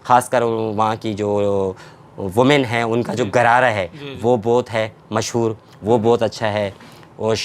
ख़ासकर वहाँ की जो वुमेन हैं उनका जो गरारा है वो बहुत है मशहूर, वो बहुत अच्छा है। और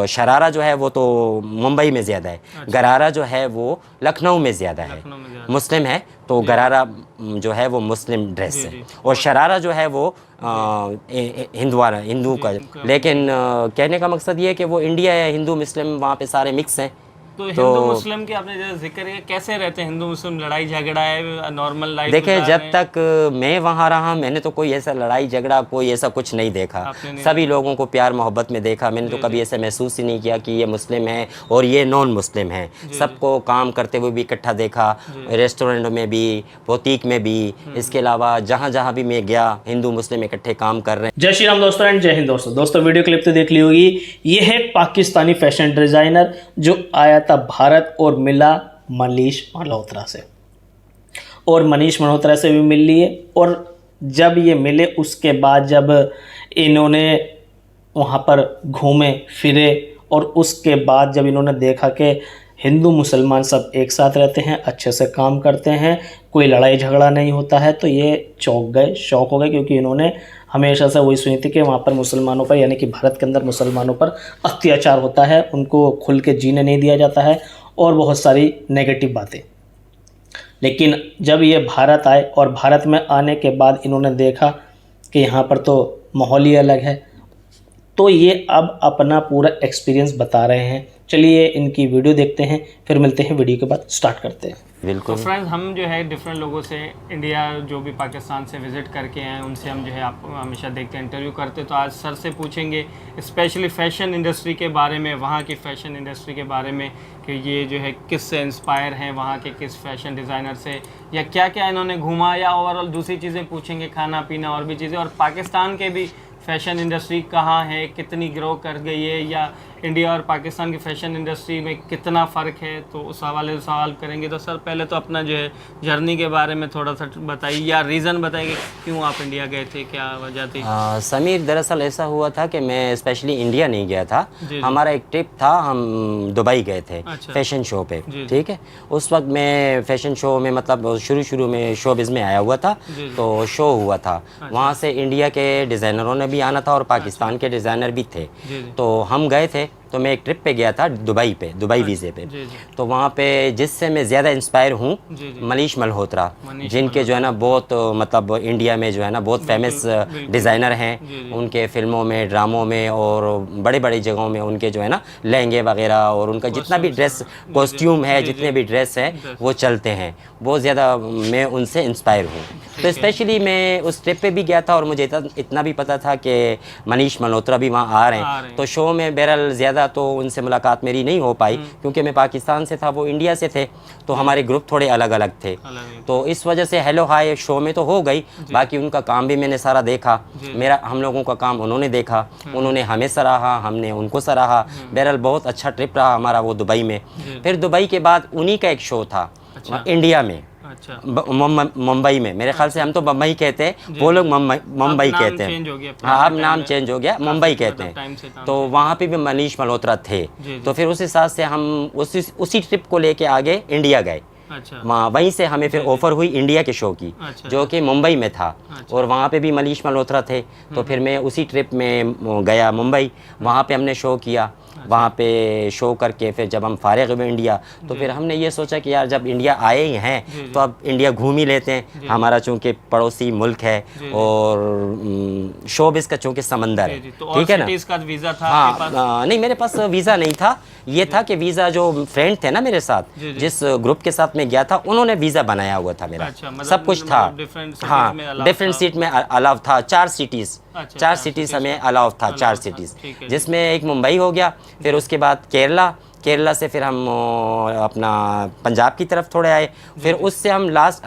शरारा जो है वो तो मुंबई में ज़्यादा है, गरारा जो है वो लखनऊ में ज़्यादा है, मुस्लिम है तो गरारा जो है वो मुस्लिम ड्रेस है, और शरारा जो है वो हिंदू का। लेकिन कहने का मकसद ये है कि वो इंडिया है, हिंदू मुस्लिम वहाँ पे सारे मिक्स हैं। तो हिंदू मुस्लिम के आपने जैसे जिक्र किया, कैसे रहते हैं हिंदू मुस्लिम, लड़ाई झगड़ा है, नॉर्मल लाइफ? देखिए जब तक मैं वहाँ रहा मैंने तो कोई ऐसा लड़ाई झगड़ा कोई ऐसा कुछ नहीं देखा, सभी लोगों को प्यार मोहब्बत में देखा। मैंने तो कभी ऐसा महसूस ही नहीं किया कि ये मुस्लिम है और ये नॉन मुस्लिम है। सबको काम करते हुए भी इकट्ठा देखा, रेस्टोरेंट में भी, बुटीक में भी, इसके अलावा जहाँ जहाँ भी मैं गया हिंदू मुस्लिम इकट्ठे काम कर रहे हैं। जय श्री राम दोस्तों एंड जय हिंद दोस्तों वीडियो क्लिप तो देख ली होगी। ये है एक पाकिस्तानी फैशन डिज़ाइनर जो आया था भारत और मिला मनीष मल्होत्रा से, और मनीष मल्होत्रा से भी मिल लिए। और जब ये मिले उसके बाद जब इन्होंने वहाँ पर घूमे फिरे और उसके बाद जब इन्होंने देखा कि हिंदू मुसलमान सब एक साथ रहते हैं, अच्छे से काम करते हैं, कोई लड़ाई झगड़ा नहीं होता है, तो ये चौंक गए, शौक हो गए, क्योंकि इन्होंने हमेशा से वही सुनी थी कि वहाँ पर मुसलमानों पर यानी कि भारत के अंदर मुसलमानों पर अत्याचार होता है, उनको खुल के जीने नहीं दिया जाता है और बहुत सारी नेगेटिव बातें। लेकिन जब ये भारत आए और भारत में आने के बाद इन्होंने देखा कि यहाँ पर तो माहौल ही अलग है, तो ये अब अपना पूरा एक्सपीरियंस बता रहे हैं। चलिए इनकी वीडियो देखते हैं, फिर मिलते हैं वीडियो के बाद, स्टार्ट करते हैं। बिल्कुल। तो फ्रेंड्स, हम जो है डिफरेंट लोगों से इंडिया जो भी पाकिस्तान से विज़िट करके हैं उनसे हम जो है आप हमेशा देखते हैं, इंटरव्यू करते। तो आज सर से पूछेंगे स्पेशली फैशन इंडस्ट्री के बारे में, वहाँ की फ़ैशन इंडस्ट्री के बारे में, कि ये जो है किस से इंस्पायर हैं, वहाँ के किस फैशन डिज़ाइनर से, या क्या क्या इन्होंने घूमा, या ओवरऑल दूसरी चीज़ें पूछेंगे, खाना पीना और भी चीज़ें, और पाकिस्तान के भी फ़ैशन इंडस्ट्री कहाँ है, कितनी ग्रो कर गई है, या इंडिया और पाकिस्तान की फ़ैशन इंडस्ट्री में कितना फ़र्क है, तो उस हवाले से सवाल करेंगे। तो सर पहले तो अपना जो है जर्नी के बारे में थोड़ा सा बताइए, या रीज़न बताइए क्यों आप इंडिया गए थे, क्या वजह थी? समीर, दरअसल ऐसा हुआ था कि मैं स्पेशली इंडिया नहीं गया था, हमारा एक ट्रिप था, हम दुबई गए थे। अच्छा। फैशन शो पे, ठीक है। उस वक्त मैं फैशन शो में मतलब शुरू में शोबिज़ में आया हुआ था, तो शो हुआ था। अच्छा। वहाँ से इंडिया के डिज़ाइनरों ने भी आना था और पाकिस्तान के डिज़ाइनर भी थे, तो हम गए थे। तो मैं एक ट्रिप पे गया था दुबई पे, दुबई वीज़े पे। तो वहाँ पे जिससे मैं ज़्यादा इंस्पायर हूँ मनीष मल्होत्रा, जिनके जो है ना बहुत मतलब इंडिया में जो है ना बहुत फेमस डिज़ाइनर हैं। उनके फिल्मों में, ड्रामों में और बड़े बड़े जगहों में उनके जो है ना लहंगे वगैरह और उनका जितना भी ड्रेस कॉस्ट्यूम है, जितने भी ड्रेस हैं वो चलते हैं। बहुत ज़्यादा मैं उनसे इंस्पायर हूँ। तो स्पेशली मैं उस ट्रिप पे भी गया था और मुझे इतना भी पता था कि मनीष मल्होत्रा भी वहाँ आ रहे हैं। तो शो में बहरहाल ज़्यादा तो उनसे मुलाकात मेरी नहीं हो पाई, क्योंकि मैं पाकिस्तान से था, वो इंडिया से थे, तो हमारे ग्रुप थोड़े अलग अलग थे। तो इस वजह से हेलो हाय शो में तो हो गई, बाकी उनका काम भी मैंने सारा देखा, हम लोगों का काम उन्होंने देखा, उन्होंने हमें सराहा, हमने उनको सराहा। बहरहाल बहुत अच्छा ट्रिप रहा हमारा वो दुबई में। फिर दुबई के बाद उन्हीं का एक शो था इंडिया में, मुंबई में। मेरे ख्याल से हम तो मुंबई कहते हैं, वो लोग मुंबई कहते हैं। हाँ, अब नाम चेंज हो गया, मुंबई कहते हैं। तो वहाँ पे भी मनीष मल्होत्रा थे। तो फिर उस हिसाब से हम उसी ट्रिप को लेके आगे इंडिया गए। अच्छा। वहीं से हमें फिर ऑफ़र हुई इंडिया के शो की। अच्छा। जो कि मुंबई में था। अच्छा। और वहाँ पे भी मनीष मल्होत्रा थे। तो फिर मैं उसी ट्रिप में गया मुंबई, वहाँ पे हमने शो किया। वहाँ पे शो करके फिर जब हम फारिग हुए इंडिया, तो फिर हमने ये सोचा कि यार जब इंडिया आए ही हैं तो अब इंडिया घूम ही लेते हैं। हमारा चूँकि पड़ोसी मुल्क है और शोबिज़ का चूँकि समंदर है, ठीक है ना। का वीज़ा था? हाँ, नहीं मेरे पास वीज़ा नहीं था। ये था कि वीज़ा जो फ्रेंड थे ना मेरे साथ, जिस ग्रुप के साथ मैं गया था, उन्होंने वीज़ा बनाया हुआ था मेरा। अच्छा, सब कुछ था। हाँ, डिफरेंट सीट में अलाउ था, 4 सिटीज़। अच्छा, 4 सिटीज़ हमें अलाउ था, 4 सिटीज़, जिसमें एक मुंबई हो गया। फिर उसके बाद केरला से फिर हम अपना पंजाब की तरफ थोड़े आए। फिर उससे हम लास्ट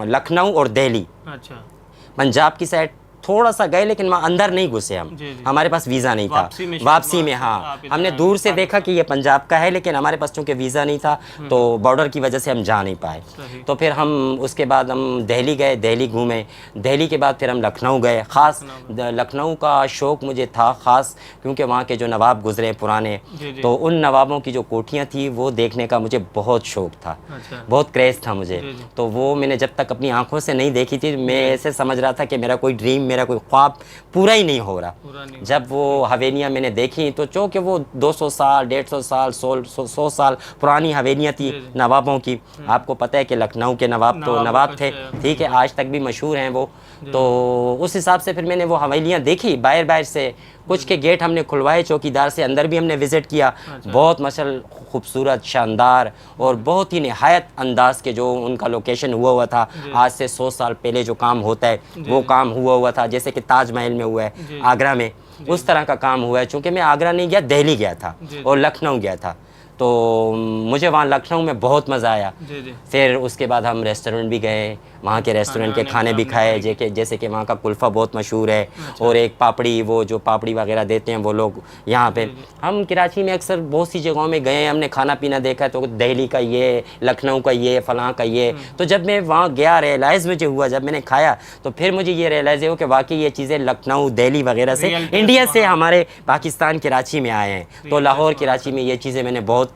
लखनऊ और दिल्ली। अच्छा। पंजाब की साइड थोड़ा सा गए, लेकिन वहाँ अंदर नहीं घुसे हम। हमारे पास वीज़ा नहीं था वापसी में। हाँ, हमने दूर से देखा कि ये पंजाब का है, लेकिन हमारे पास चूँकि वीज़ा नहीं था तो बॉर्डर की वजह से हम जा नहीं पाए। तो फिर हम उसके बाद हम दिल्ली गए, दिल्ली घूमे। दिल्ली के बाद फिर हम लखनऊ गए। ख़ास लखनऊ का शौक़ मुझे था ख़ास, क्योंकि वहाँ के जो नवाब गुजरे पुराने, तो उन नवाबों की जो कोठियाँ थी वो देखने का मुझे बहुत शौक़ था। बहुत क्रेज़ था मुझे। तो वो मैंने जब तक अपनी आंखों से नहीं देखी थी, मैं ऐसे समझ रहा था कि मेरा कोई ड्रीम, मेरा कोई ख्वाब पूरा ही नहीं हो रहा। जब वो हवेलियाँ मैंने देखी तो चूँकि वो 200 साल 150 साल 100 साल पुरानी हवेलियाँ थी नवाबों की। आपको पता है कि लखनऊ के नवाब तो नवाब थे, ठीक है, आज तक भी मशहूर हैं वो। तो उस हिसाब से फिर मैंने वो हवेलियाँ देखी बाहर बाहर से। कुछ के गेट हमने खुलवाए चौकीदार से, अंदर भी हमने विज़िट किया। बहुत मशल खूबसूरत, शानदार और बहुत ही निहायत अंदाज के जो उनका लोकेशन हुआ था। आज से 100 साल पहले जो काम होता है वो काम हुआ था, जैसे कि ताजमहल में हुआ है आगरा में, उस तरह का काम हुआ है। चूँकि मैं आगरा नहीं गया, दिल्ली गया था और लखनऊ गया था, तो मुझे वहाँ लखनऊ में बहुत मज़ा आया। फिर उसके बाद हम रेस्टोरेंट भी गए, वहाँ के रेस्टोरेंट के खाने भी खाए, जैसे कि वहाँ का कुल्फ़ा बहुत मशहूर है। और एक पापड़ी, वो जो पापड़ी वगैरह देते हैं वो लोग यहाँ पे। हम कराची में अक्सर बहुत सी जगहों में गए, हमने खाना पीना देखा, तो दिल्ली का ये, लखनऊ का ये, फ़लाँ का ये। तो जब मैं वहाँ गया, रियलाइज़ मुझे हुआ, जब मैंने खाया तो फिर मुझे ये रियलाइज़ हुआ कि वाकई ये चीज़ें लखनऊ, दिल्ली वगैरह से, इंडिया से हमारे पाकिस्तान कराची में आए हैं। तो लाहौर कराची में ये चीज़ें मैंने बहुत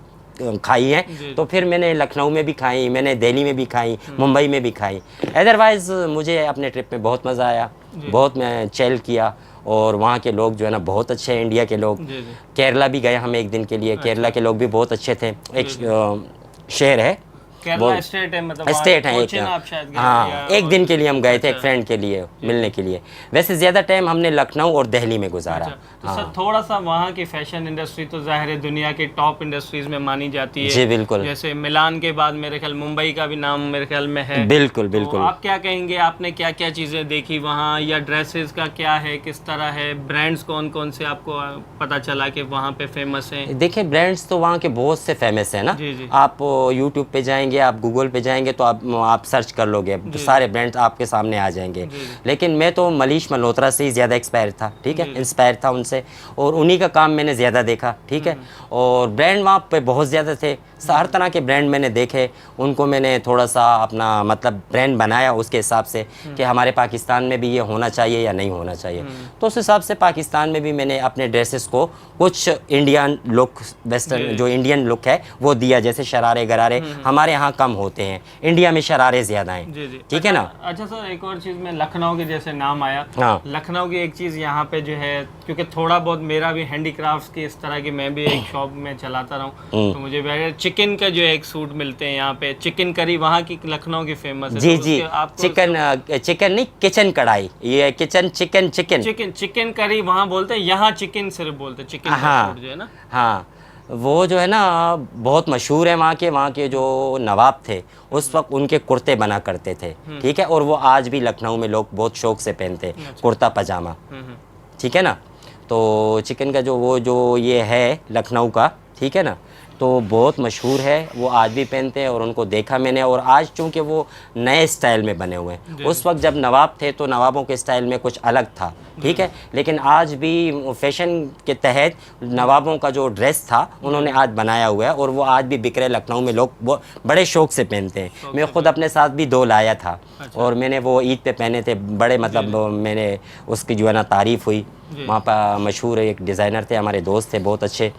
खाई हैं। तो फिर मैंने लखनऊ में भी खाई, मैंने दिल्ली में भी खाई, मुंबई में भी खाई। अदरवाइज़ मुझे अपने ट्रिप में बहुत मज़ा आया, बहुत मैं चिल किया। और वहाँ के लोग जो है ना बहुत अच्छे हैं, इंडिया के लोग। केरला भी गए हम एक दिन के लिए, केरला के लोग भी बहुत अच्छे थे। एक शहर है, केरला स्टेट है, मतलब स्टेट है एक। हाँ, एक दिन के लिए हम गए थे, एक फ्रेंड के लिए मिलने के लिए। वैसे ज़्यादा टाइम हमने लखनऊ और दिल्ली में गुजारा। तो सर थोड़ा सा वहाँ की फैशन इंडस्ट्री तो ज़ाहिर है दुनिया की टॉप इंडस्ट्रीज़ में मानी जाती है। जी बिल्कुल। जैसे मिलान के बाद मेरे ख्याल मुंबई का भी नाम मेरे ख्याल में है। बिल्कुल बिल्कुल। तो आप क्या कहेंगे, आपने क्या क्या चीज़ें देखी वहाँ, या ड्रेसेस का क्या है, किस तरह है, ब्रांड्स कौन कौन से आपको पता चला कि वहाँ पे फेमस हैं? देखिए, ब्रांड्स तो वहाँ के बहुत से फेमस हैं ना। आप यूट्यूब पे जाएंगे, आप गूगल पे जाएंगे तो आप सर्च कर लोगे तो सारे ब्रांड्स आपके सामने आ जाएंगे। लेकिन मैं तो मनीष मल्होत्रा से ही ज़्यादा एक्सपायर था, ठीक है, इंस्पायर था उनसे, और उन्हीं का काम मैंने ज़्यादा देखा, ठीक है। और ब्रांड वहाँ पे बहुत ज़्यादा थे, हर तरह के ब्रांड मैंने देखे, उनको मैंने थोड़ा सा अपना मतलब ब्रांड बनाया उसके हिसाब से कि हमारे पाकिस्तान में भी ये होना चाहिए या नहीं होना चाहिए। तो उस हिसाब से पाकिस्तान में भी मैंने अपने ड्रेसेस को कुछ इंडियन लुक, वेस्टर्न जो इंडियन लुक है वो दिया। जैसे शरारे गरारे हमारे यहाँ कम होते हैं, इंडिया में शरारे ज़्यादा हैं, ठीक है ना। अच्छा सर, एक और चीज़ में लखनऊ के जैसे नाम आया, हाँ, लखनऊ की एक चीज़ यहाँ पे जो है, क्योंकि थोड़ा बहुत मेरा भी हैंडीक्राफ्ट की इस तरह की, मैं भी एक शॉप में चलाता रहा हूँ, तो मुझे भी चिकन का जो एक सूट मिलते हैं यहाँ पे, चिकन करी वहाँ की लखनऊ की फेमस है। जी जी, चिकन नहीं, किचन कढ़ाई, ये चिकन करी वहाँ बोलते हैं, यहाँ चिकन सिर्फ बोलते हैं, चिकन का सूट जो है ना। हाँ, वो जो है ना बहुत मशहूर है वहाँ के जो नवाब थे उस वक्त उनके कुर्ते बना करते थे, ठीक है। और वो आज भी लखनऊ में लोग बहुत शौक से पहनते हैं, कुर्ता पजामा, ठीक है ना। तो चिकन का जो ये है लखनऊ का, ठीक है ना, तो बहुत मशहूर है, वो आज भी पहनते हैं और उनको देखा मैंने। और आज चूँकि वो नए स्टाइल में बने हुए हैं, उस वक्त जब नवाब थे तो नवाबों के स्टाइल में कुछ अलग था, ठीक है, लेकिन आज भी फैशन के तहत नवाबों का जो ड्रेस था उन्होंने आज बनाया हुआ है और वो आज भी बिक रहे, लखनऊ में लोग बड़े शौक से पहनते हैं। मैं ख़ुद अपने साथ भी 2 लाया था और मैंने वो ईद पे पहने थे, बड़े मतलब मैंने उसकी जो है ना तारीफ़ हुई। वहाँ पर मशहूर एक डिज़ाइनर थे, हमारे दोस्त थे बहुत अच्छे,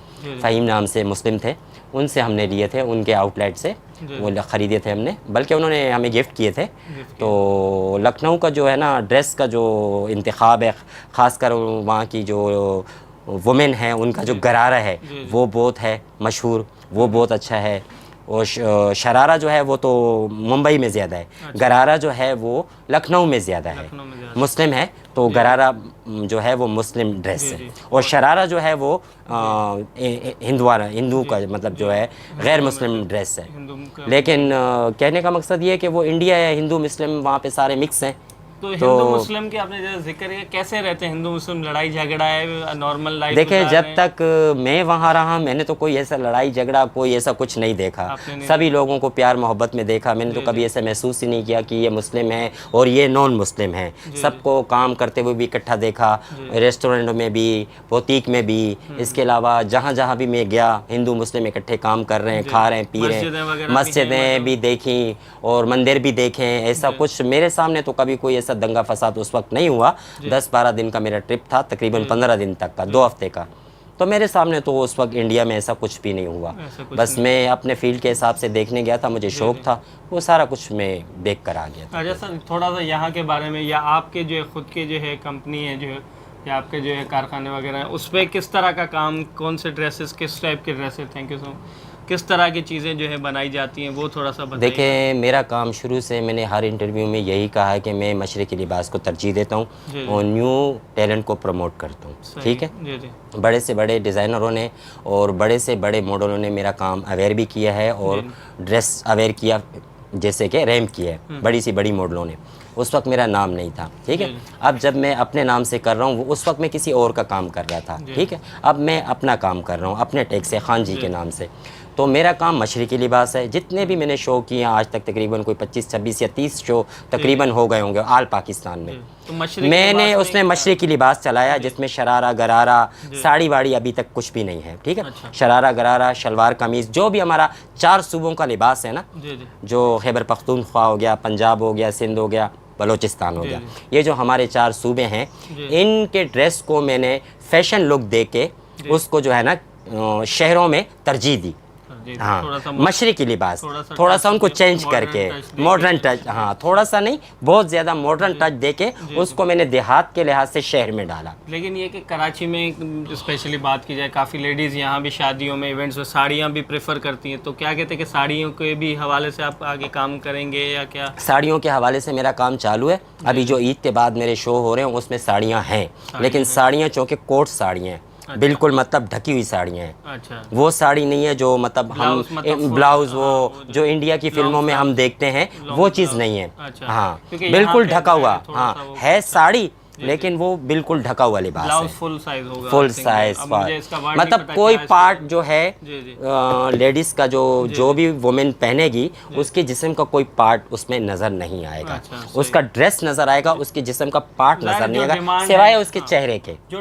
फ़हीम नाम से मुस्लिम थे, उनसे हमने लिए थे, उनके आउटलेट से वो ख़रीदे थे हमने, बल्कि उन्होंने हमें गिफ्ट किए थे। तो लखनऊ का जो है ना ड्रेस का जो इंतखाब है, ख़ासकर वहाँ की जो वुमेन है उनका जो गरारा है वो बहुत है मशहूर, वो बहुत अच्छा है। और शरारा जो है वो तो मुंबई में ज़्यादा है, गरारा जो है वो लखनऊ में ज़्यादा है, मुस्लिम है तो गरारा जो है वो मुस्लिम ड्रेस है, और शरारा जो है वो हिंदू का मतलब जो है गैर मुस्लिम ड्रेस है। लेकिन कहने का मकसद ये है कि वो इंडिया है, हिंदू मुस्लिम वहाँ पे सारे मिक्स हैं, तो हिंदू मुस्लिम की आपने जैसे जिक्र किया, कैसे रहते हैं हिंदू मुस्लिम, लड़ाई झगड़ा है, नॉर्मल लाइफ? देखिए जब तक मैं वहाँ रहा मैंने तो कोई ऐसा लड़ाई झगड़ा कोई ऐसा कुछ नहीं देखा। सभी लोगों को प्यार मोहब्बत में देखा। मैंने तो कभी ऐसा महसूस ही नहीं किया कि ये मुस्लिम है और ये नॉन मुस्लिम है। सबको काम करते हुए भी इकट्ठा देखा, रेस्टोरेंट में भी, बुटीक में भी। इसके अलावा जहाँ जहाँ भी मैं गया हिंदू मुस्लिम इकट्ठे काम कर रहे हैं, खा रहे हैं, पी रहे हैं। मस्जिदें भी देखी और मंदिर भी देखे। ऐसा कुछ मेरे सामने तो कभी कोई ऐसा दंगा फसाद उस वक्त नहीं हुआ। 10-12 दिन का मेरा ट्रिप था, तकरीबन 15 दिन तक का, 2 हफ्ते का। तो मेरे सामने तो उस वक्त इंडिया में ऐसा कुछ भी नहीं हुआ। बस मैं अपने फील्ड के हिसाब से देखने गया था, मुझे शौक था, वो सारा कुछ मैं देख कर आ गया था। अच्छा सर, थोड़ा सा यहाँ के बारे में, या आपके जो है खुद के जो है कंपनी है जो है, या आपके जो है कारखाने वगैरह हैं, उस पर किस तरह का काम, कौन से ड्रेसेस, किस टाइप के ड्रेसेस, थैंक यू सो, किस तरह की चीज़ें जो है बनाई जाती हैं, वो थोड़ा सा बताइए। देखिए मेरा काम शुरू से मैंने हर इंटरव्यू में यही कहा है कि मैं मशरक़ी लिबास को तरजीह देता हूँ और न्यू टैलेंट को प्रमोट करता हूँ। ठीक है, बड़े से बड़े डिज़ाइनरों ने और बड़े से बड़े मॉडलों ने मेरा काम अवेयर भी किया है और ड्रेस अवेयर किया, जैसे कि रैम्प किया है बड़ी सी बड़ी मॉडलों ने। उस वक्त मेरा नाम नहीं था। ठीक है, अब जब मैं अपने नाम से कर रहा हूँ, उस वक्त मैं किसी और का काम कर रहा था। ठीक है, अब मैं अपना काम कर रहा हूँ अपने टैग से, खान जी के नाम से। तो मेरा काम मशरक़ी लिबास है। जितने भी मैंने शो किए आज तक, तकरीबन कोई 25, 26 या 30 शो तकरीबन हो गए होंगे आल पाकिस्तान में। तो मैंने उसमें मशरक़ी लिबास चलाया, जिसमें शरारा गरारा साड़ी वाड़ी अभी तक कुछ भी नहीं है। ठीक है, शरारा गरारा शलवार कमीज़, जो भी हमारा 4 सूबों का लिबास है ना, जो खैबर पख्तूनख्वा हो गया, पंजाब हो गया, सिंध हो गया, बलोचिस्तान हो गया, ये जो हमारे 4 सूबे हैं, इनके ड्रेस को मैंने फैशन लुक दे के उसको जो है ना शहरों में तरजीह दी। हाँ, मशरक़ी लिबास थोड़ा सा उनको चेंज करके मॉडर्न टच, हाँ थोड़ा सा नहीं, बहुत ज़्यादा मॉडर्न टच देके उसको मैंने देहात के लिहाज से शहर में डाला। लेकिन ये कि कराची में स्पेशली बात की जाए, काफ़ी लेडीज़ यहाँ भी शादियों में, इवेंट्स में साड़ियाँ भी प्रेफर करती हैं, तो क्या कहते हैं कि साड़ियों के भी हवाले से आप आगे काम करेंगे या क्या? साड़ियों के हवाले से मेरा काम चालू है। अभी जो ईद के बाद मेरे शो हो रहे हैं उसमें साड़ियाँ हैं, लेकिन साड़ियाँ चूँकि कोट साड़ियाँ हैं, बिल्कुल मतलब ढकी हुई साड़ियाँ हैं। अच्छा। वो साड़ी नहीं है जो मतलब हम ब्लाउज वो जो इंडिया की फिल्मों में हम देखते हैं, वो चीज़ नहीं है। अच्छा। हाँ, बिल्कुल ढका हुआ, हाँ है साड़ी, लेकिन वो बिल्कुल ढका हुआ लिबास है। फुल साइज होगा, फुल साइज मतलब कोई पार्ट जो है लेडीज का जो भी वुमेन पहनेगी, उसके जिस्म का कोई पार्ट उसमें नजर नहीं आएगा। उसका ड्रेस नजर आएगा, उसके जिस्म का पार्ट नजर नहीं आएगा, सिवाय उसके चेहरे के। जो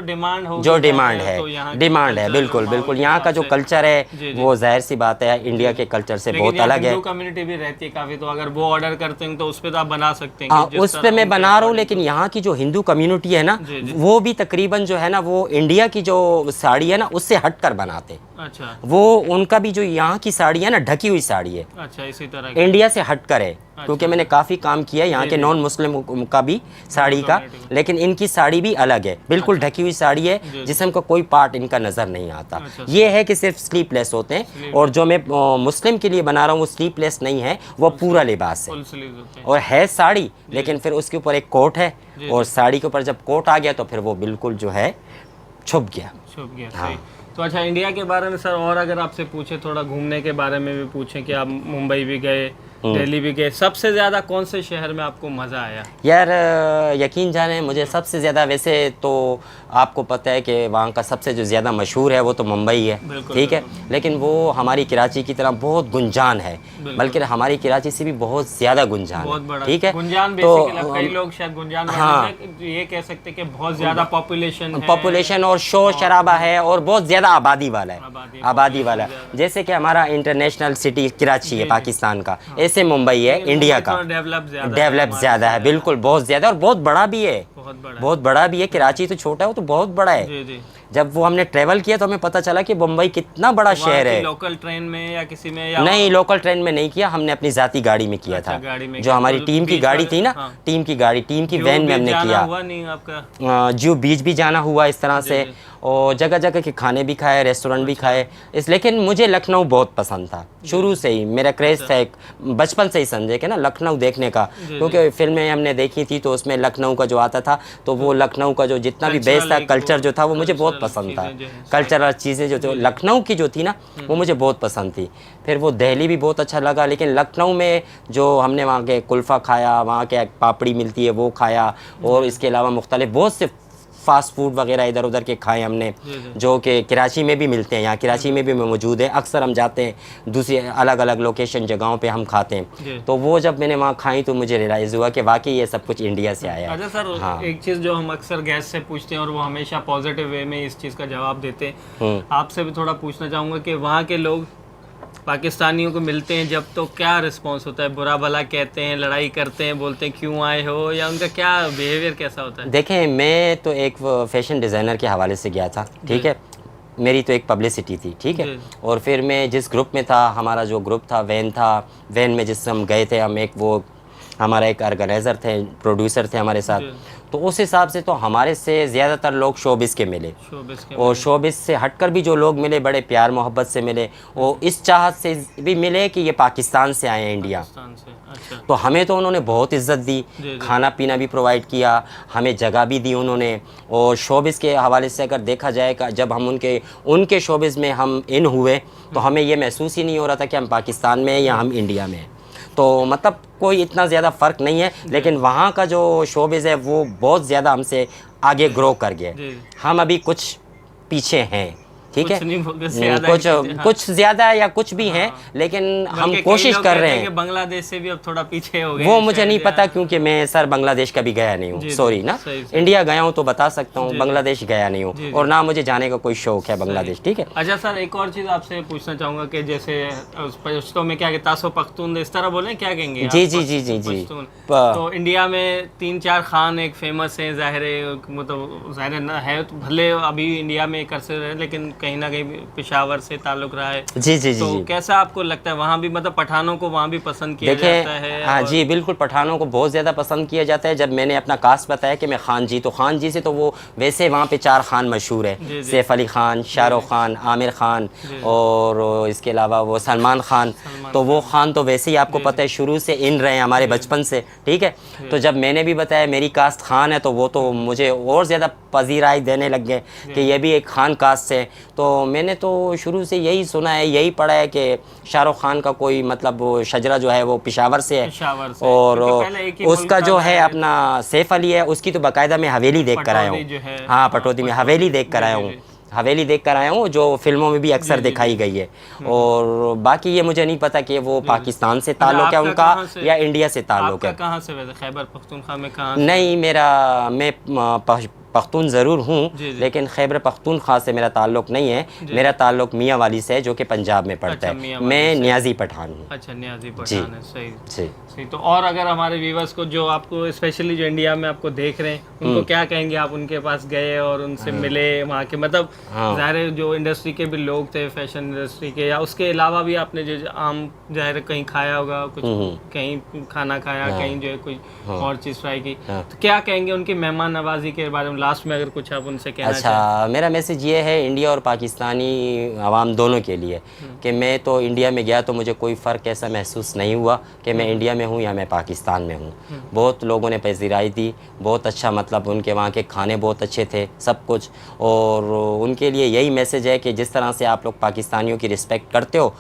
डिमांड है बिल्कुल बिल्कुल। यहाँ का जो कल्चर है वो जाहिर सी बात है इंडिया के कल्चर से बहुत अलग है। कम्युनिटी भी रहती है काफी, तो अगर वो ऑर्डर करते हैं तो उस पर तो आप बना सकते हैं। उस पर मैं बना रहा हूँ, लेकिन यहाँ की जो हिंदू कम्युनिटी है ना, वो भी तकरीबन जो है ना, वो इंडिया की जो साड़ी है ना उससे हटकर बनाते। अच्छा। वो उनका भी जो यहाँ की साड़ी है ना, ढकी हुई साड़ी है। अच्छा, इसी तरह इंडिया से हटकर है। क्योंकि मैंने काफ़ी काम किया यहाँ के नॉन मुस्लिम का भी साड़ी का, लेकिन इनकी साड़ी भी अलग है, बिल्कुल ढकी हुई साड़ी है, जिसम का कोई पार्ट इनका नज़र नहीं आता। ये है कि सिर्फ स्लीवलेस होते हैं, और जो मैं मुस्लिम के लिए बना रहा हूँ वो स्लीवलेस नहीं है, वो पूरा लिबास है और है साड़ी, लेकिन फिर उसके ऊपर एक कोट है, और साड़ी के ऊपर जब कोट आ गया तो फिर वो बिल्कुल जो है छुप गया। हाँ। तो अच्छा, इंडिया के बारे में सर और अगर आपसे पूछे, थोड़ा घूमने के बारे में भी पूछें कि आप मुंबई भी गए, दिल्ली भी गए, सबसे ज़्यादा कौन से शहर में आपको मज़ा आया? यार यकीन जाने मुझे सबसे ज़्यादा, वैसे तो आपको पता है कि वहाँ का सबसे जो ज़्यादा मशहूर है वो तो मुंबई है, ठीक है, लेकिन वो हमारी कराची की तरह बहुत गुंजान है, बल्कि हमारी कराची से भी बहुत ज़्यादा गुंजान है, ठीक है। गुंजान तो कई लोग शायद गुंजान, हाँ, ये कह सकते हैं कि बहुत ज़्यादा पॉपुलेशन और शोर शराबा है और बहुत ज़्यादा आबादी वाला है, आबादी वाला। जैसे कि हमारा इंटरनेशनल सिटी कराची है पाकिस्तान का, ऐसे मुंबई है इंडिया का, डेवलप ज़्यादा है, बिल्कुल बहुत ज़्यादा, और बहुत बड़ा भी है, बहुत बड़ा भी है। कराची तो छोटा है, वो तो बहुत बड़ा है। जब वो हमने ट्रेवल किया तो हमें पता चला कि मुंबई कितना बड़ा शहर है। लोकल ट्रेन में या किसी में? नहीं, लोकल ट्रेन में नहीं किया, हमने अपनी जाती गाड़ी में किया था, जो हमारी टीम की गाड़ी थी ना, टीम की गाड़ी, टीम की वैन में हमने किया। जूहू बीच भी जाना हुआ इस तरह से, और जगह जगह के खाने भी खाए, रेस्टोरेंट भी खाए। लेकिन मुझे लखनऊ बहुत पसंद था शुरू से ही, मेरा क्रेज़ था एक बचपन से ही समझे कि ना लखनऊ देखने का, क्योंकि फिल्में हमने देखी थी तो उसमें लखनऊ का जो आता था तो वो लखनऊ का जो जितना भी बेस था, कल्चर जो था वो मुझे बहुत पसंद था। कल्चरल चीज़ें जो लखनऊ की जो थी ना वो मुझे बहुत पसंद थी। फिर वो दिल्ली भी बहुत अच्छा लगा, लेकिन लखनऊ में जो हमने वहाँ के कुल्फ़ा खाया, वहाँ के पापड़ी मिलती है वो खाया, और इसके अलावा मुख्तलिफ बहुत से फ़ास्ट फूड वगैरह इधर उधर के खाए हमने, जो कि कराची में भी मिलते हैं, यहाँ कराची में भी मौजूद है। अक्सर हम जाते हैं दूसरी अलग अलग लोकेशन जगहों पे हम खाते हैं। तो वो जब मैंने वहाँ खाई तो मुझे रियलाइज़ हुआ कि वाकई ये सब कुछ इंडिया से आया है। अच्छा सर, हाँ। एक चीज़ जो हम अक्सर गेस्ट से पूछते हैं और वो हमेशा पॉजिटिव वे में इस चीज़ का जवाब देते हैं, आपसे भी थोड़ा पूछना चाहूँगा कि वहाँ के लोग पाकिस्तानियों को मिलते हैं जब तो क्या रिस्पांस होता है? बुरा भला कहते हैं, लड़ाई करते हैं, बोलते हैं क्यों आए हो, या उनका क्या बिहेवियर कैसा होता है? देखें, मैं तो एक फैशन डिज़ाइनर के हवाले से गया था, ठीक है, मेरी तो एक पब्लिसिटी थी, ठीक है, और फिर मैं जिस ग्रुप में था, हमारा जो ग्रुप था वैन में जिससे हम गए थे, हम एक वो हमारा एक ऑर्गेनाइज़र थे, प्रोड्यूसर थे हमारे साथ, तो उस हिसाब से तो हमारे से ज़्यादातर लोग शोबिस के मिले, और शोबिस से हटकर भी जो लोग मिले बड़े प्यार मोहब्बत से मिले, और इस चाहत से भी मिले कि ये पाकिस्तान से आए हैं इंडिया। अच्छा। तो हमें तो उन्होंने बहुत इज़्ज़त दी, खाना पीना भी प्रोवाइड किया, हमें जगह भी दी उन्होंने। और शोबिस के हवाले से अगर देखा जाए जब हम उनके शोबिस में हम इन हुए तो हमें ये महसूस ही नहीं हो रहा था कि हम पाकिस्तान में हैं या हम इंडिया में हैं। तो मतलब कोई इतना ज़्यादा फ़र्क नहीं है, लेकिन वहाँ का जो शोबिज़ है वो बहुत ज़्यादा हमसे आगे ग्रो कर गए। हम अभी कुछ पीछे हैं, ठीक है, कुछ ज़्यादा या कुछ भी हैं, लेकिन हम कोशिश कर रहे हैं। बांग्लादेश से भी अब थोड़ा पीछे हो गए, वो मुझे नहीं पता, क्योंकि मैं सर बांग्लादेश कभी गया नहीं हूँ, सॉरी ना। इंडिया गया हूँ तो बता सकता हूँ, बांग्लादेश गया नहीं हूँ, और ना मुझे जाने का कोई शौक है बांग्लादेश, ठीक है। अच्छा सर, एक और चीज़ आपसे पूछना चाहूँगा कि जैसे पश्तो में क्या कहते हैं, तासो पख्तून इस तरह बोलें, क्या कहेंगे? जी। तो इंडिया में 3-4 खान एक फेमस हैं, ज़ाहिर है तो भले अभी इंडिया में कर से रहे, लेकिन कहीं ना कहीं पेशावर से ताल्लुक रहा है। जी। तो कैसा आपको लगता है वहाँ भी, मतलब पठानों को वहाँ भी पसंद किया जाता है? हाँ जी, बिल्कुल, पठानों को बहुत ज़्यादा पसंद किया जाता है। जब मैंने अपना कास्ट बताया कि मैं खान जी, तो खान जी से तो वो वैसे वहाँ पे 4 खान मशहूर है, सैफ अली खान, शाहरुख खान, आमिर खान, और इसके अलावा वो सलमान खान। तो वो खान तो वैसे ही आपको पता है शुरू से इन रहे हैं हमारे बचपन से, ठीक है। तो जब मैंने भी बताया मेरी कास्ट खान है तो वो तो मुझे और ज़्यादा पजीराई देने लग गए कि ये भी एक खान कास्ट से। तो मैंने तो शुरू से यही सुना है, यही पढ़ा है कि शाहरुख खान का कोई मतलब वो शजरा जो है वो पेशावर से है, और उसका जो है अपना सैफ अली है, उसकी तो बाकायदा मैं हवेली देख कर आया हूँ। हाँ, पटौदी में हवेली देख कर आया हूँ, हवेली देख कर आया हूँ, जो फिल्मों में भी अक्सर दिखाई गई है। और बाकी ये मुझे नहीं पता कि वो पाकिस्तान से ताल्लुक़ है उनका या इंडिया से ताल्लुक़ है। कहाँ से वैसे खैबर पख्तूनख्वा में कहाँ? नहीं, मैं पख्तून ज़रूर हूँ, लेकिन खैबर पख्तूनख्वा से मेरा ताल्लुक़ नहीं है। मेरा ताल्लुक़ मियाँ वाली से है, जो कि पंजाब में पड़ता है। मैं नियाज़ी पठान हूँ। अच्छा, नियाज़ी पठान है, सही। तो और अगर हमारे व्यूवर्स को, जो आपको स्पेशली जो इंडिया में आपको देख रहे हैं, उनको क्या कहेंगे? आप उनके पास गए और उनसे मिले, वहाँ के मतलब ज़ाहिर जो इंडस्ट्री के भी लोग थे, फैशन इंडस्ट्री के, या उसके अलावा भी आपने जो आम ज़ाहिर कहीं खाया होगा, कुछ कहीं खाना खाया, कहीं जो है कोई और चीज़ ट्राई की, तो क्या कहेंगे उनकी मेहमान नवाजी के बारे में? लास्ट में अगर कुछ आप उनसे कहना चाहें। मेरा मैसेज ये है इंडिया और पाकिस्तानी आवाम दोनों के लिए कि मैं तो इंडिया में गया तो मुझे कोई फ़र्क ऐसा महसूस नहीं हुआ कि मैं इंडिया में हूँ या मैं पाकिस्तान में हूँ। बहुत लोगों ने पजीराई दी, बहुत अच्छा, मतलब उनके वहाँ के खाने बहुत अच्छे थे, सब कुछ। और उनके लिए यही मैसेज है कि जिस तरह से आप लोग पाकिस्तानियों की रिस्पेक्ट करते हो,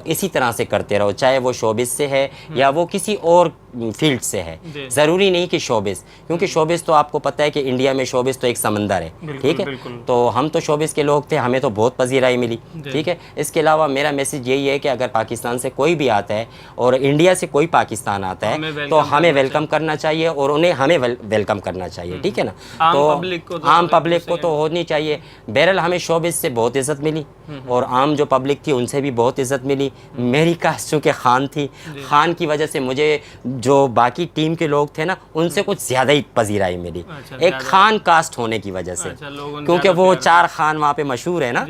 इसी तरह से करते रहो, चाहे वो शोबिस से है या वो किसी और फील्ड से है। ज़रूरी नहीं कि शोबिस, क्योंकि शोबिस तो आपको पता है कि इंडिया में शोबिस तो एक समंदर है, ठीक है। तो हम तो शोबिस के लोग थे, हमें तो बहुत पजीराई मिली, ठीक है। इसके अलावा मेरा मैसेज यही है कि अगर पाकिस्तान से कोई भी आता है और इंडिया से कोई पाकिस्तान आता है तो हमें वेलकम करना चाहिए और उन्हें हमें वेलकम करना चाहिए, ठीक है ना। तो आम पब्लिक को तो होनी चाहिए। बहरहाल हमें शोबिस से बहुत इज़्ज़त मिली और आम जो पब्लिक थी उनसे भी बहुत इज़्ज़त मिली। मेरी कास्ट चूँकि खान थी, खान की वजह से मुझे जो बाकी टीम के लोग थे ना उनसे कुछ ज़्यादा ही पजीराई मिली, एक खान कास्ट होने की वजह से, क्योंकि वो 4 खान वहाँ पे मशहूर है ना।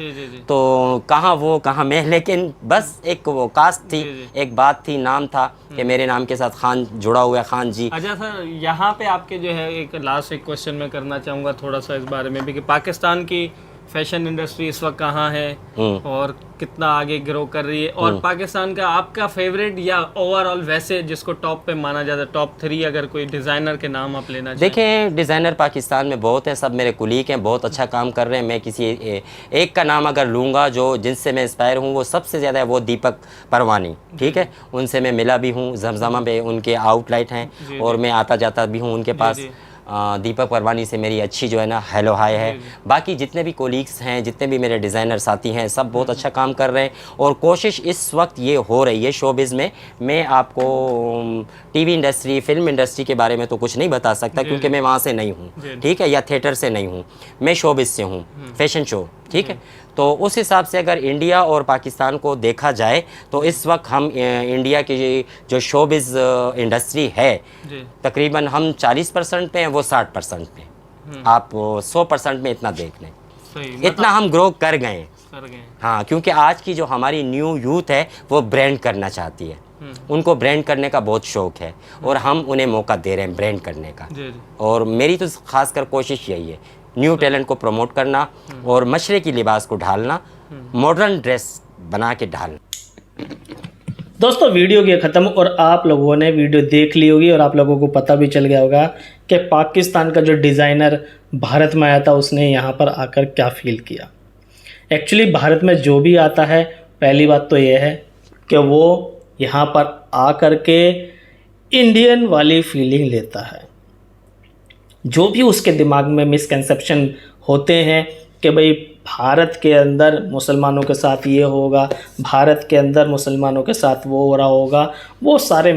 तो कहाँ वो कहाँ मैं, लेकिन बस एक वो कास्ट थी, एक बात थी, नाम था कि मेरे नाम के साथ खान जुड़ा हुआ है, खान जी। अच्छा सर, यहाँ पे आपके जो है एक लास्ट एक क्वेश्चन मैं करना चाहूँगा थोड़ा सा इस बारे में भी कि पाकिस्तान की फैशन इंडस्ट्री इस वक्त कहाँ है और कितना आगे ग्रो कर रही है, और पाकिस्तान का आपका फेवरेट या ओवरऑल वैसे जिसको टॉप पे माना जाता है, टॉप 3 अगर कोई डिज़ाइनर के नाम आप लेना चाहें? देखें, डिज़ाइनर पाकिस्तान में बहुत हैं, सब मेरे कुलीग हैं, बहुत अच्छा काम कर रहे हैं। मैं किसी एक का नाम अगर लूँगा जो जिनसे मैं इंस्पायर हूँ, वो सबसे ज़्यादा है वो दीपक परवानी, ठीक है। उनसे मैं मिला भी हूँ, जमजमा पे उनके आउटलेट हैं और मैं आता जाता भी हूँ उनके पास। दीपक परवानी से मेरी अच्छी जो है ना हेलो हाय है। बाकी जितने भी कोलीग्स हैं, जितने भी मेरे डिज़ाइनर साथी हैं, सब बहुत अच्छा काम कर रहे हैं। और कोशिश इस वक्त ये हो रही है शोबिज़ में, मैं आपको टीवी इंडस्ट्री, फिल्म इंडस्ट्री के बारे में तो कुछ नहीं बता सकता क्योंकि मैं वहाँ से नहीं हूँ, ठीक है, या थिएटर से नहीं हूँ, मैं शोबिज़ से हूँ, फैशन शो, ठीक है। तो उस हिसाब से अगर इंडिया और पाकिस्तान को देखा जाए तो इस वक्त हम इंडिया की जो शोबिज़ इंडस्ट्री है तकरीबन हम 40% पे हैं, वो 60% पे। आप 100% में इतना देख लें, इतना हम ग्रो कर गए। हाँ, क्योंकि आज की जो हमारी न्यू यूथ है वो ब्रांड करना चाहती है, उनको ब्रांड करने का बहुत शौक है और हम उन्हें मौका दे रहे हैं ब्रांड करने का। और मेरी तो खासकर कोशिश यही है, न्यू टैलेंट को प्रमोट करना और मशरक़ी लिबास को ढालना, मॉडर्न ड्रेस बना के ढालना। दोस्तों वीडियो की ख़त्म और आप लोगों ने वीडियो देख ली होगी और आप लोगों को पता भी चल गया होगा कि पाकिस्तान का जो डिज़ाइनर भारत में आया था उसने यहाँ पर आकर क्या फील किया। एक्चुअली भारत में जो भी आता है, पहली बात तो ये है कि वो यहाँ पर आकर के इंडियन वाली फीलिंग लेता है। जो भी उसके दिमाग में मिसकंसेप्शन होते हैं कि भाई भारत के अंदर मुसलमानों के साथ ये होगा, भारत के अंदर मुसलमानों के साथ वो हो रहा होगा, वो सारे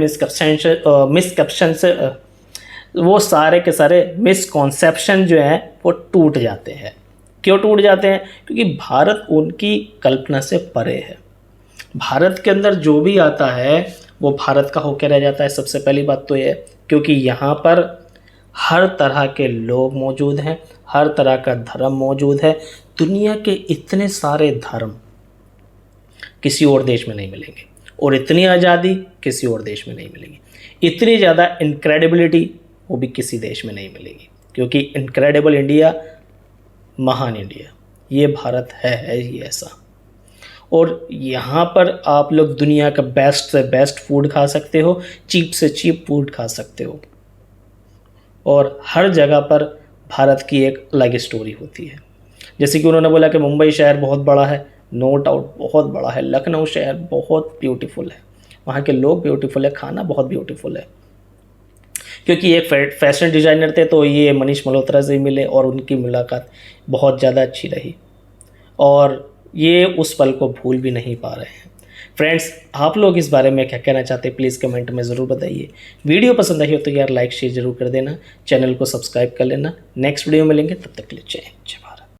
वो सारे के सारे मिसकॉन्सेप्शन जो हैं वो टूट जाते हैं। क्यों टूट जाते हैं? क्योंकि भारत उनकी कल्पना से परे है। भारत के अंदर जो भी आता है वो भारत का होकर रह जाता है। सबसे पहली बात तो ये, क्योंकि यहाँ पर हर तरह के लोग मौजूद हैं, हर तरह का धर्म मौजूद है। दुनिया के इतने सारे धर्म किसी और देश में नहीं मिलेंगे और इतनी आज़ादी किसी और देश में नहीं मिलेगी। इतनी ज़्यादा इनक्रेडिबिलिटी वो भी किसी देश में नहीं मिलेगी, क्योंकि इनक्रेडिबल इंडिया, महान इंडिया, ये भारत है ही ऐसा। और यहाँ पर आप लोग दुनिया का बेस्ट से बेस्ट फूड खा सकते हो, चीप से चीप फूड खा सकते हो, और हर जगह पर भारत की एक अलग स्टोरी होती है। जैसे कि उन्होंने बोला कि मुंबई शहर बहुत बड़ा है, नो डाउट बहुत बड़ा है। लखनऊ शहर बहुत ब्यूटीफुल है, वहाँ के लोग ब्यूटीफुल है, खाना बहुत ब्यूटीफुल है। क्योंकि एक फैशन डिज़ाइनर थे तो ये मनीष मल्होत्रा से मिले और उनकी मुलाकात बहुत ज़्यादा अच्छी रही और ये उस पल को भूल भी नहीं पा रहे हैं। फ्रेंड्स, आप लोग इस बारे में क्या कहना चाहते हैं प्लीज़ कमेंट में ज़रूर बताइए। वीडियो पसंद आई हो तो यार लाइक शेयर ज़रूर कर देना, चैनल को सब्सक्राइब कर लेना। नेक्स्ट वीडियो में मिलेंगे, तब तक के लिए जय हिंद।